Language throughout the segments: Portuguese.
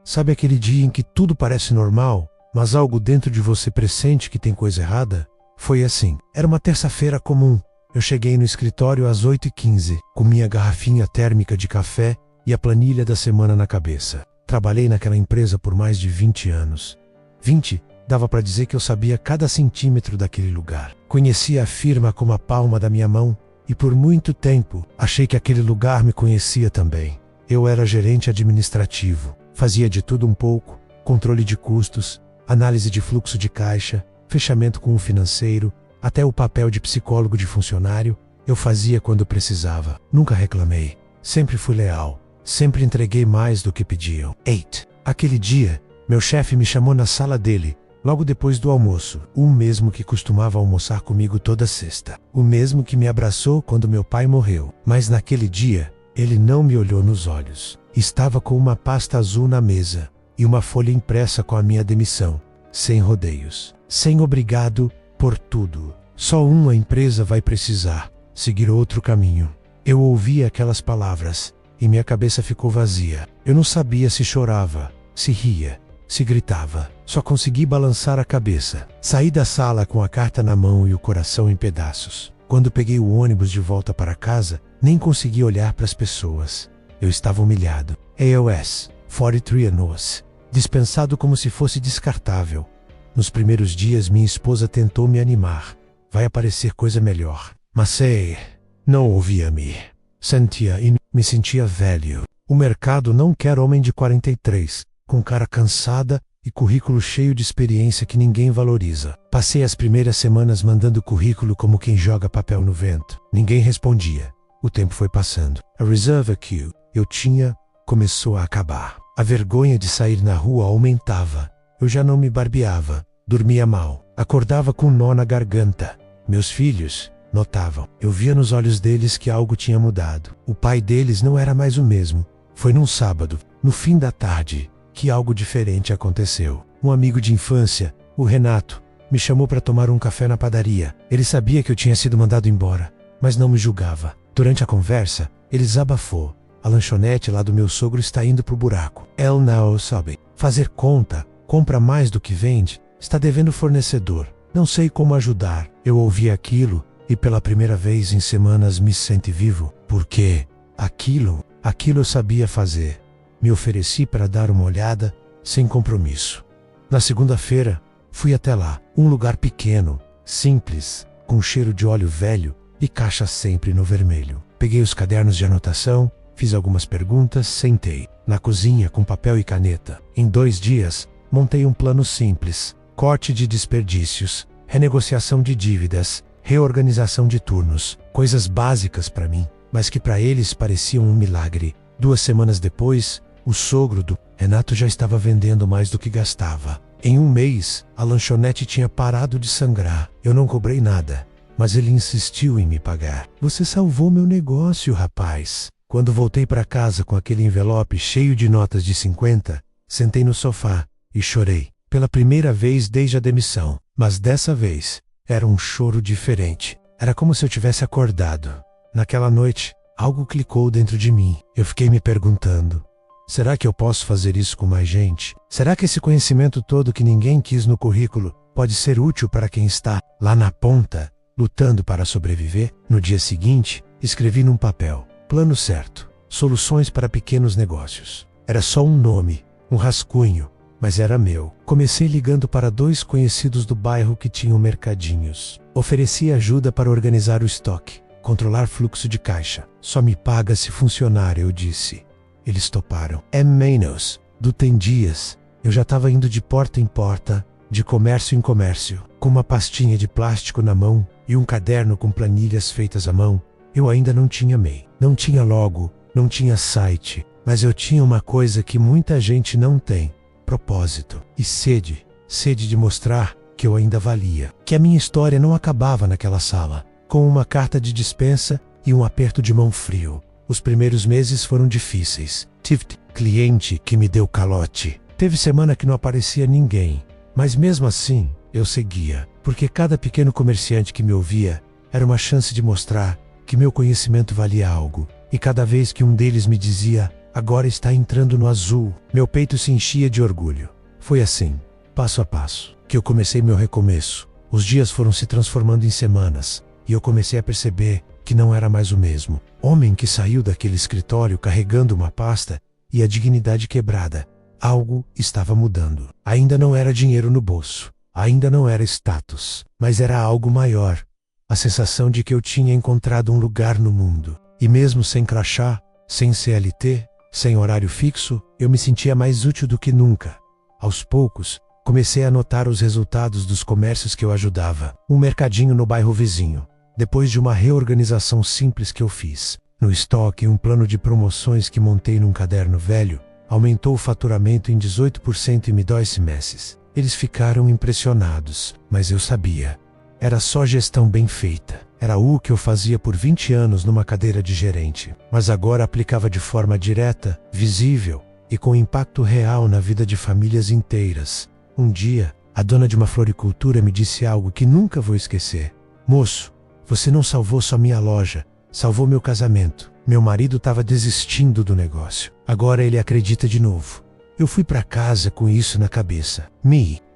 Sabe aquele dia em que tudo parece normal, mas algo dentro de você pressente que tem coisa errada? Foi assim. Era uma terça-feira comum. Eu cheguei no escritório às 8h15, com minha garrafinha térmica de café e a planilha da semana na cabeça. Trabalhei naquela empresa por mais de 20 anos. 20, dava para dizer que eu sabia cada centímetro daquele lugar. Conhecia a firma como a palma da minha mão e por muito tempo achei que aquele lugar me conhecia também. Eu era gerente administrativo, fazia de tudo um pouco, controle de custos, análise de fluxo de caixa, fechamento com o financeiro, até o papel de psicólogo de funcionário, eu fazia quando precisava. Nunca reclamei. Sempre fui leal. Sempre entreguei mais do que pediam. 8. Aquele dia, meu chefe me chamou na sala dele, logo depois do almoço. O mesmo que costumava almoçar comigo toda sexta. O mesmo que me abraçou quando meu pai morreu. Mas naquele dia, ele não me olhou nos olhos. Estava com uma pasta azul na mesa e uma folha impressa com a minha demissão. Sem rodeios. Sem obrigado por tudo. Só uma empresa vai precisar seguir outro caminho. Eu ouvi aquelas palavras e minha cabeça ficou vazia. Eu não sabia se chorava, se ria, se gritava. Só consegui balançar a cabeça. Saí da sala com a carta na mão e o coração em pedaços. Quando peguei o ônibus de volta para casa, nem consegui olhar para as pessoas. Eu estava humilhado. AOS, 43 anos. Dispensado como se fosse descartável. Nos primeiros dias minha esposa tentou me animar. Vai aparecer coisa melhor. Mas sei, não ouvia-me. Sentia e me sentia velho. O mercado não quer homem de 43, com cara cansada e currículo cheio de experiência que ninguém valoriza. Passei as primeiras semanas mandando currículo como quem joga papel no vento. Ninguém respondia. O tempo foi passando. A reserva que eu tinha começou a acabar. A vergonha de sair na rua aumentava. Eu já não me barbeava, dormia mal, acordava com um nó na garganta. Meus filhos notavam. Eu via nos olhos deles que algo tinha mudado. O pai deles não era mais o mesmo. Foi num sábado, no fim da tarde, que algo diferente aconteceu. Um amigo de infância, o Renato, me chamou para tomar um café na padaria. Ele sabia que eu tinha sido mandado embora, mas não me julgava. Durante a conversa, ele desabafou. A lanchonete lá do meu sogro está indo pro buraco. Ele não sabe fazer conta. Compra mais do que vende, está devendo fornecedor. Não sei como ajudar. Eu ouvi aquilo e pela primeira vez em semanas me senti vivo. Porque aquilo eu sabia fazer. Me ofereci para dar uma olhada, sem compromisso. Na segunda-feira, fui até lá. Um lugar pequeno, simples, com cheiro de óleo velho e caixa sempre no vermelho. Peguei os cadernos de anotação, fiz algumas perguntas, sentei. Na cozinha com papel e caneta. Em 2 dias, montei um plano simples, corte de desperdícios, renegociação de dívidas, reorganização de turnos, coisas básicas para mim, mas que para eles pareciam um milagre. 2 semanas depois, o sogro do Renato já estava vendendo mais do que gastava. Em 1 mês, a lanchonete tinha parado de sangrar. Eu não cobrei nada, mas ele insistiu em me pagar. Você salvou meu negócio, rapaz. Quando voltei para casa com aquele envelope cheio de notas de 50, sentei no sofá e chorei, pela primeira vez desde a demissão. Mas dessa vez, era um choro diferente. Era como se eu tivesse acordado. Naquela noite, algo clicou dentro de mim. Eu fiquei me perguntando, será que eu posso fazer isso com mais gente? Será que esse conhecimento todo que ninguém quis no currículo pode ser útil para quem está lá na ponta, lutando para sobreviver? No dia seguinte, escrevi num papel, plano certo, soluções para pequenos negócios. Era só um nome, um rascunho, mas era meu. Comecei ligando para 2 conhecidos do bairro que tinham mercadinhos. Ofereci ajuda para organizar o estoque, controlar fluxo de caixa. Só me paga se funcionar, eu disse. Eles toparam. É menos. Do Tem Dias, eu já estava indo de porta em porta, de comércio em comércio, com uma pastinha de plástico na mão e um caderno com planilhas feitas à mão. Eu ainda não tinha MEI, não tinha logo, não tinha site, mas eu tinha uma coisa que muita gente não tem: propósito e sede de mostrar que eu ainda valia, que a minha história não acabava naquela sala, com uma carta de dispensa e um aperto de mão frio. Os primeiros meses foram difíceis. Tive cliente que me deu calote. Teve semana que não aparecia ninguém, mas mesmo assim eu seguia, porque cada pequeno comerciante que me ouvia era uma chance de mostrar que meu conhecimento valia algo. E cada vez que um deles me dizia, agora está entrando no azul. Meu peito se enchia de orgulho. Foi assim, passo a passo, que eu comecei meu recomeço. Os dias foram se transformando em semanas, e eu comecei a perceber que não era mais o mesmo homem que saiu daquele escritório carregando uma pasta e a dignidade quebrada. Algo estava mudando. Ainda não era dinheiro no bolso, ainda não era status, mas era algo maior. A sensação de que eu tinha encontrado um lugar no mundo. E mesmo sem crachá, sem CLT, sem horário fixo, eu me sentia mais útil do que nunca. Aos poucos, comecei a notar os resultados dos comércios que eu ajudava. Um mercadinho no bairro vizinho. Depois de uma reorganização simples que eu fiz, no estoque e um plano de promoções que montei num caderno velho, aumentou o faturamento em 18% em 2 meses. Eles ficaram impressionados, mas eu sabia. Era só gestão bem feita. Era o que eu fazia por 20 anos numa cadeira de gerente, mas agora aplicava de forma direta, visível e com impacto real na vida de famílias inteiras. Um dia, a dona de uma floricultura me disse algo que nunca vou esquecer. Moço, você não salvou só minha loja, salvou meu casamento. Meu marido estava desistindo do negócio. Agora ele acredita de novo. Eu fui para casa com isso na cabeça.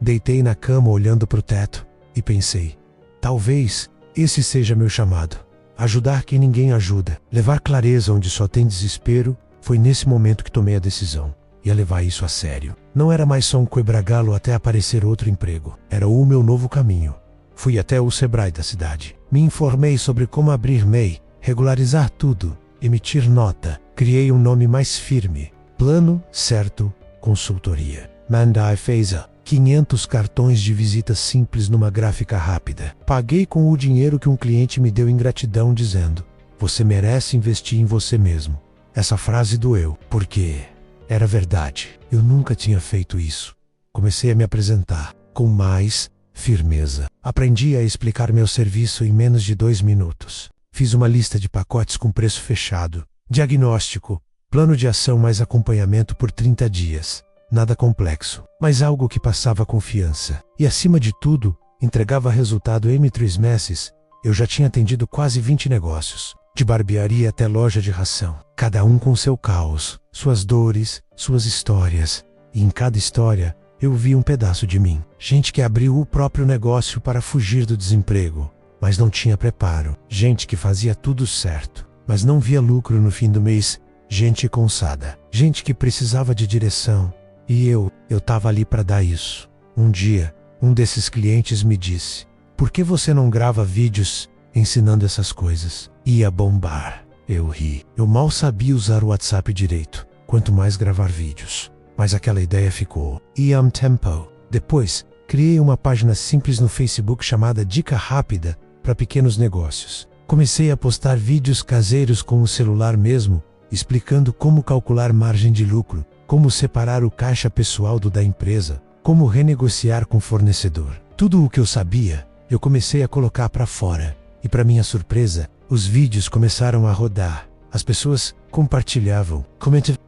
Deitei na cama olhando para o teto e pensei, talvez esse seja meu chamado. Ajudar quem ninguém ajuda. Levar clareza onde só tem desespero. Foi nesse momento que tomei a decisão. Ia levar isso a sério. Não era mais só um quebra-galo até aparecer outro emprego. Era o meu novo caminho. Fui até o Sebrae da cidade. Me informei sobre como abrir MEI, regularizar tudo, emitir nota. Criei um nome mais firme. Plano Certo Consultoria. Mandai Feza. 500 cartões de visita simples numa gráfica rápida. Paguei com o dinheiro que um cliente me deu em gratidão dizendo, você merece investir em você mesmo. Essa frase doeu, porque era verdade. Eu nunca tinha feito isso. Comecei a me apresentar com mais firmeza. Aprendi a explicar meu serviço em menos de 2 minutos. Fiz uma lista de pacotes com preço fechado. Diagnóstico, plano de ação mais acompanhamento por 30 dias. Nada complexo, mas algo que passava confiança. E acima de tudo, entregava resultado em 3 meses. Eu já tinha atendido quase 20 negócios. De barbearia até loja de ração. Cada um com seu caos, suas dores, suas histórias. E em cada história, eu vi um pedaço de mim. Gente que abriu o próprio negócio para fugir do desemprego, mas não tinha preparo. Gente que fazia tudo certo, mas não via lucro no fim do mês. Gente cansada. Gente que precisava de direção. E eu tava ali para dar isso. Um dia, um desses clientes me disse, por que você não grava vídeos ensinando essas coisas? Ia bombar. Eu ri. Eu mal sabia usar o WhatsApp direito, quanto mais gravar vídeos. Mas aquela ideia ficou. Tempo. Depois, criei uma página simples no Facebook chamada Dica Rápida para pequenos negócios. Comecei a postar vídeos caseiros com o celular mesmo, explicando como calcular margem de lucro, como separar o caixa pessoal do da empresa, como renegociar com fornecedor. Tudo o que eu sabia, eu comecei a colocar para fora. E para minha surpresa, os vídeos começaram a rodar. As pessoas compartilhavam,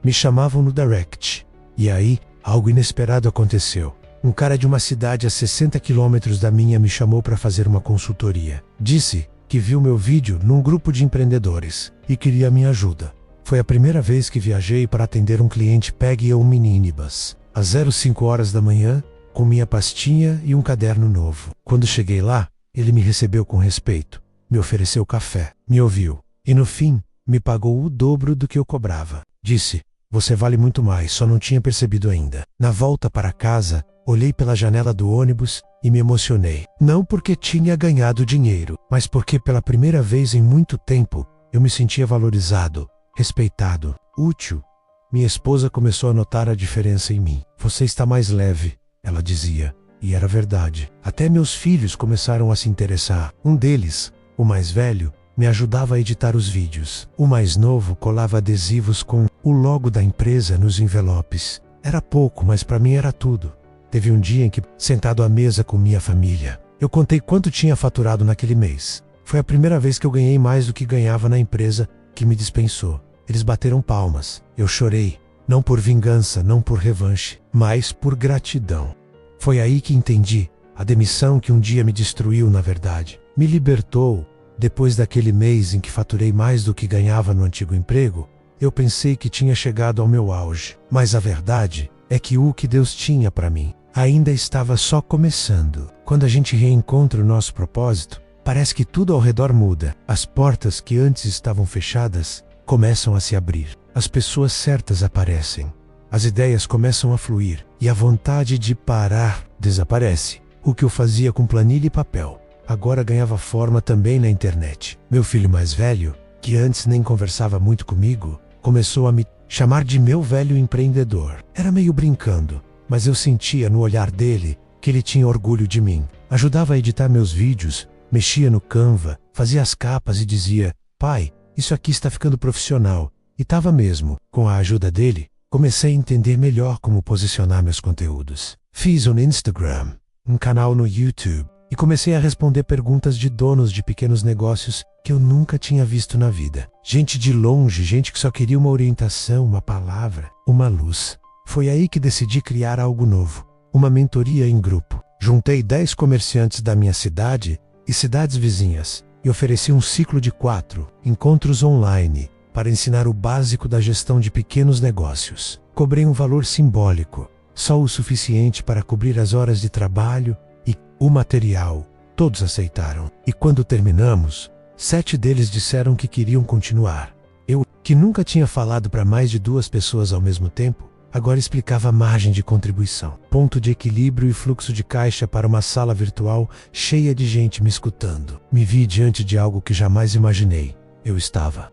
me chamavam no direct. E aí, algo inesperado aconteceu. Um cara de uma cidade a 60 quilômetros da minha me chamou para fazer uma consultoria. Disse que viu meu vídeo num grupo de empreendedores e queria minha ajuda. Foi a primeira vez que viajei para atender um cliente pegue um minibus. Às 05 horas da manhã, com minha pastinha e um caderno novo. Quando cheguei lá, ele me recebeu com respeito, me ofereceu café, me ouviu e no fim, me pagou o dobro do que eu cobrava. Disse, você vale muito mais, só não tinha percebido ainda. Na volta para casa, olhei pela janela do ônibus e me emocionei. Não porque tinha ganhado dinheiro, mas porque pela primeira vez em muito tempo, eu me sentia valorizado, respeitado, útil. Minha esposa começou a notar a diferença em mim. Você está mais leve, ela dizia. E era verdade. Até meus filhos começaram a se interessar. Um deles, o mais velho, me ajudava a editar os vídeos. O mais novo colava adesivos com o logo da empresa nos envelopes. Era pouco, mas para mim era tudo. Teve um dia em que, sentado à mesa com minha família, eu contei quanto tinha faturado naquele mês. Foi a primeira vez que eu ganhei mais do que ganhava na empresa que me dispensou. Eles bateram palmas. Eu chorei. Não por vingança, não por revanche, mas por gratidão. Foi aí que entendi. A demissão que um dia me destruiu, na verdade, me libertou. Depois daquele mês em que faturei mais do que ganhava no antigo emprego, Eu pensei que tinha chegado ao meu auge, mas a verdade é que o que Deus tinha para mim ainda estava só começando. Quando a gente reencontra o nosso propósito, parece que tudo ao redor muda. As portas que antes estavam fechadas começam a se abrir. As pessoas certas aparecem. As ideias começam a fluir e a vontade de parar desaparece. O que eu fazia com planilha e papel agora ganhava forma também na internet. Meu filho mais velho, que antes nem conversava muito comigo, começou a me chamar de meu velho empreendedor. Era meio brincando, mas eu sentia no olhar dele que ele tinha orgulho de mim. Ajudava a editar meus vídeos, mexia no Canva, fazia as capas e dizia: pai, isso aqui está ficando profissional. E estava mesmo. Com a ajuda dele, comecei a entender melhor como posicionar meus conteúdos. Fiz um Instagram, um canal no YouTube e comecei a responder perguntas de donos de pequenos negócios que eu nunca tinha visto na vida. Gente de longe, gente que só queria uma orientação, uma palavra, uma luz. Foi aí que decidi criar algo novo, uma mentoria em grupo. Juntei 10 comerciantes da minha cidade e cidades vizinhas e ofereci um ciclo de 4 encontros online para ensinar o básico da gestão de pequenos negócios. Cobrei um valor simbólico, só o suficiente para cobrir as horas de trabalho e o material. Todos aceitaram. E quando terminamos, 7 deles disseram que queriam continuar. Eu, que nunca tinha falado para mais de 2 pessoas ao mesmo tempo, agora explicava a margem de contribuição, ponto de equilíbrio e fluxo de caixa para uma sala virtual cheia de gente me escutando. Me vi diante de algo que jamais imaginei. Eu estava.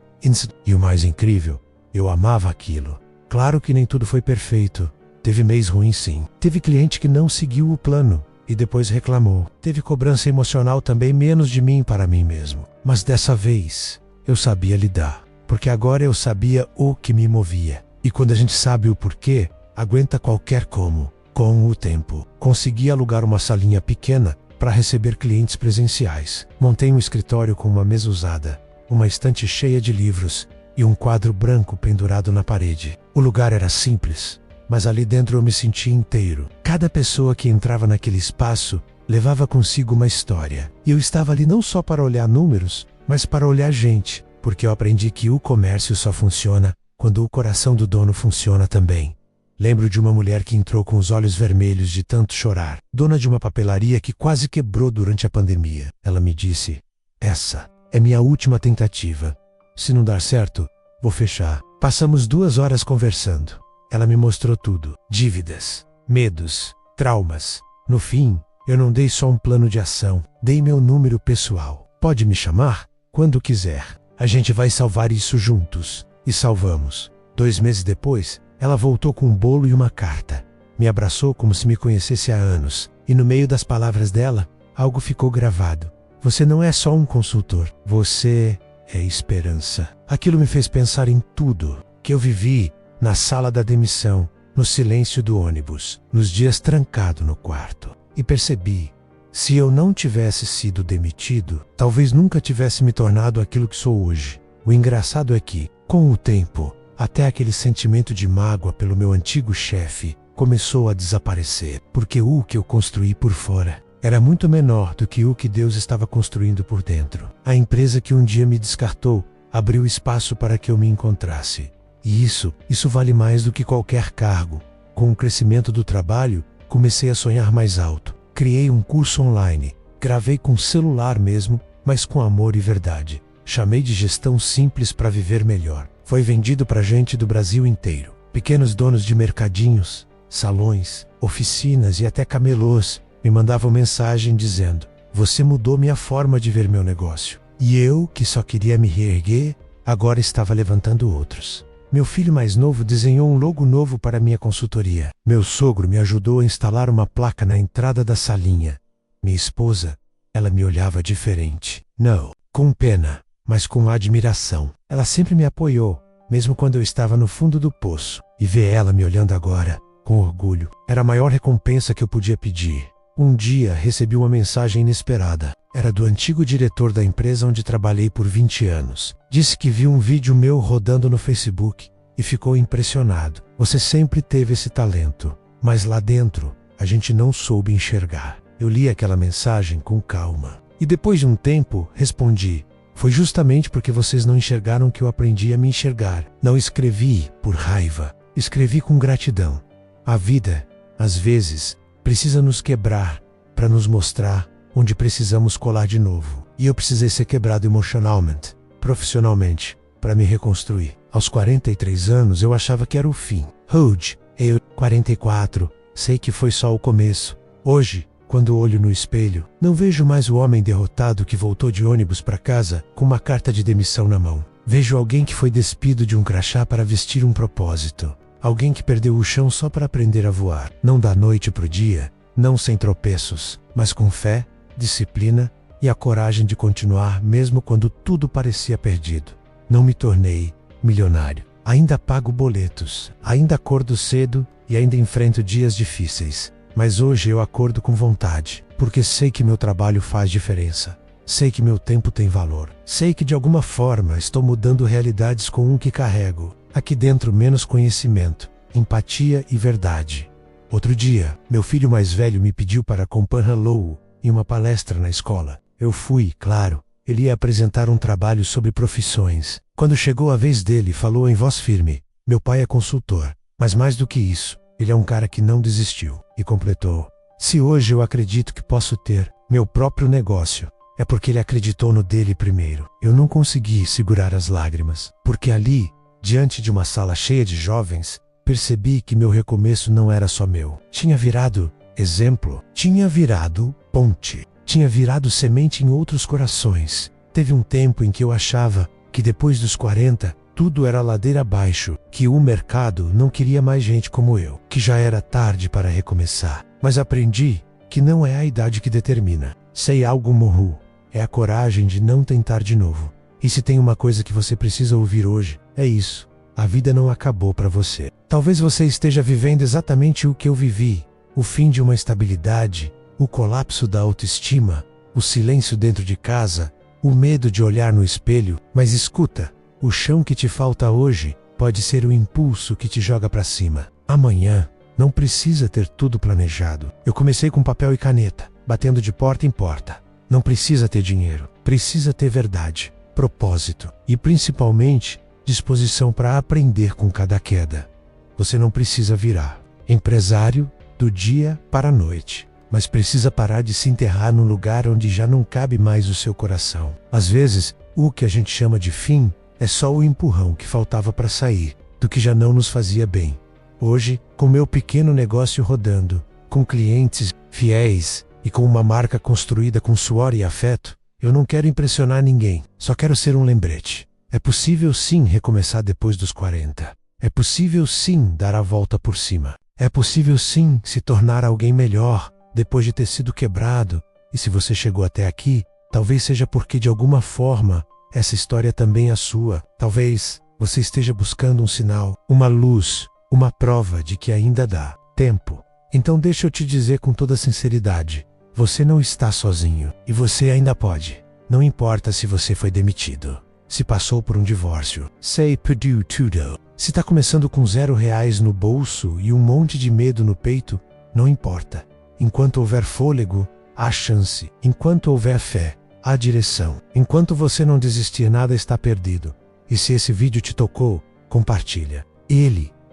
E o mais incrível, eu amava aquilo. Claro que nem tudo foi perfeito. Teve mês ruim sim. Teve cliente que não seguiu o plano e depois reclamou. Teve cobrança emocional também, menos de mim para mim mesmo. Mas dessa vez, eu sabia lidar, porque agora eu sabia o que me movia. E quando a gente sabe o porquê, aguenta qualquer como. Com o tempo, consegui alugar uma salinha pequena para receber clientes presenciais. Montei um escritório com uma mesa usada, uma estante cheia de livros e um quadro branco pendurado na parede. O lugar era simples, mas ali dentro eu me sentia inteiro. Cada pessoa que entrava naquele espaço levava consigo uma história. E eu estava ali não só para olhar números, mas para olhar gente, porque eu aprendi que o comércio só funciona quando o coração do dono funciona também. Lembro de uma mulher que entrou com os olhos vermelhos de tanto chorar, dona de uma papelaria que quase quebrou durante a pandemia. Ela me disse: essa é minha última tentativa. Se não dar certo, vou fechar. Passamos 2 horas conversando. Ela me mostrou tudo. Dívidas, medos, traumas. No fim, eu não dei só um plano de ação. Dei meu número pessoal. Pode me chamar quando quiser. A gente vai salvar isso juntos. E salvamos. 2 meses depois, ela voltou com um bolo e uma carta. Me abraçou como se me conhecesse há anos. E no meio das palavras dela, algo ficou gravado. Você não é só um consultor. Você é esperança. Aquilo me fez pensar em tudo que eu vivi na sala da demissão, no silêncio do ônibus, nos dias trancado no quarto. E percebi, se eu não tivesse sido demitido, talvez nunca tivesse me tornado aquilo que sou hoje. O engraçado é que, com o tempo, até aquele sentimento de mágoa pelo meu antigo chefe começou a desaparecer, porque o que eu construí por fora era muito menor do que o que Deus estava construindo por dentro. A empresa que um dia me descartou abriu espaço para que eu me encontrasse. E isso vale mais do que qualquer cargo. Com o crescimento do trabalho, comecei a sonhar mais alto. Criei um curso online, gravei com celular mesmo, mas com amor e verdade. Chamei de Gestão Simples para Viver Melhor. Foi vendido para gente do Brasil inteiro. Pequenos donos de mercadinhos, salões, oficinas e até camelôs me mandavam mensagem dizendo: você mudou minha forma de ver meu negócio. E eu, que só queria me reerguer, agora estava levantando outros. Meu filho mais novo desenhou um logo novo para minha consultoria. Meu sogro me ajudou a instalar uma placa na entrada da salinha. Minha esposa, ela me olhava diferente. Não com pena, mas com admiração. Ela sempre me apoiou, mesmo quando eu estava no fundo do poço. E ver ela me olhando agora, com orgulho, era a maior recompensa que eu podia pedir. Um dia recebi uma mensagem inesperada. Era do antigo diretor da empresa onde trabalhei por 20 anos. Disse que viu um vídeo meu rodando no Facebook e ficou impressionado. Você sempre teve esse talento, mas lá dentro a gente não soube enxergar. Eu li aquela mensagem com calma. E depois de um tempo, respondi: Foi justamente porque vocês não enxergaram que eu aprendi a me enxergar. Não escrevi por raiva, escrevi com gratidão. A vida, às vezes, precisa nos quebrar para nos mostrar onde precisamos colar de novo. E eu precisei ser quebrado emocionalmente, profissionalmente, para me reconstruir. Aos 43 anos eu achava que era o fim. Hoje, eu, 44, sei que foi só o começo. Hoje, quando olho no espelho, não vejo mais o homem derrotado que voltou de ônibus para casa com uma carta de demissão na mão. Vejo alguém que foi despido de um crachá para vestir um propósito. Alguém que perdeu o chão só para aprender a voar. Não da noite pro dia, não sem tropeços, mas com fé, disciplina e a coragem de continuar mesmo quando tudo parecia perdido. Não me tornei milionário. Ainda pago boletos, ainda acordo cedo e ainda enfrento dias difíceis. Mas hoje eu acordo com vontade, porque sei que meu trabalho faz diferença. Sei que meu tempo tem valor. Sei que de alguma forma estou mudando realidades com que carrego. Aqui dentro menos conhecimento, empatia e verdade. Outro dia, meu filho mais velho me pediu para acompanhá-lo em uma palestra na escola. Eu fui, claro. Ele ia apresentar um trabalho sobre profissões. Quando chegou a vez dele, falou em voz firme: meu pai é consultor, mas mais do que isso, ele é um cara que não desistiu. E completou: se hoje eu acredito que posso ter meu próprio negócio, é porque ele acreditou no dele primeiro. Eu não consegui segurar as lágrimas, porque ali, diante de uma sala cheia de jovens, percebi que meu recomeço não era só meu. Tinha virado exemplo, tinha virado ponte, tinha virado semente em outros corações. Teve um tempo em que eu achava que depois dos 40, tudo era ladeira abaixo, que o mercado não queria mais gente como eu, que já era tarde para recomeçar. Mas aprendi que não é a idade que determina. Sei algo morru, é a coragem de não tentar de novo. E se tem uma coisa que você precisa ouvir hoje, é isso: a vida não acabou para você. Talvez você esteja vivendo exatamente o que eu vivi: o fim de uma estabilidade, o colapso da autoestima, o silêncio dentro de casa, o medo de olhar no espelho. Mas escuta, o chão que te falta hoje pode ser o impulso que te joga para cima. Amanhã não precisa ter tudo planejado. Eu comecei com papel e caneta, batendo de porta em porta. Não precisa ter dinheiro, precisa ter verdade, propósito e principalmente disposição para aprender com cada queda. Você não precisa virar empresário do dia para a noite, mas precisa parar de se enterrar num lugar onde já não cabe mais o seu coração. Às vezes, o que a gente chama de fim é só o empurrão que faltava para sair do que já não nos fazia bem. Hoje, com meu pequeno negócio rodando, com clientes fiéis e com uma marca construída com suor e afeto, eu não quero impressionar ninguém, só quero ser um lembrete. É possível sim recomeçar depois dos 40. É possível sim dar a volta por cima. É possível sim se tornar alguém melhor depois de ter sido quebrado. E se você chegou até aqui, talvez seja porque de alguma forma essa história também é sua. Talvez você esteja buscando um sinal, uma luz, uma prova de que ainda dá tempo. Então deixa eu te dizer com toda sinceridade: você não está sozinho e você ainda pode. Não importa se você foi demitido, se passou por um divórcio, se perdeu tudo, se está começando com R$0 no bolso e um monte de medo no peito, não importa. Enquanto houver fôlego, há chance. Enquanto houver fé, há direção. Enquanto você não desistir, nada está perdido. E se esse vídeo te tocou, compartilha.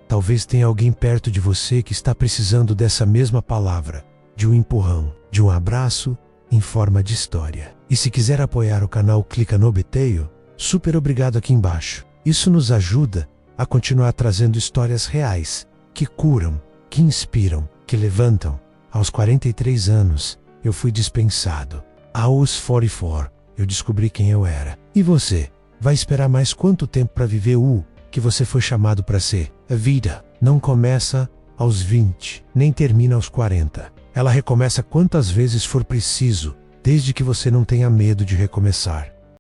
Talvez tenha alguém perto de você que está precisando dessa mesma palavra, de um empurrão, de um abraço em forma de história. E se quiser apoiar o canal, clica no botão. Super obrigado aqui embaixo. Isso nos ajuda a continuar trazendo histórias reais, que curam, que inspiram, que levantam. Aos 43 anos, eu fui dispensado. Aos 44, eu descobri quem eu era. E você? Vai esperar mais quanto tempo para viver o que você foi chamado para ser? A vida não começa aos 20, nem termina aos 40. Ela recomeça quantas vezes for preciso, desde que você não tenha medo de recomeçar.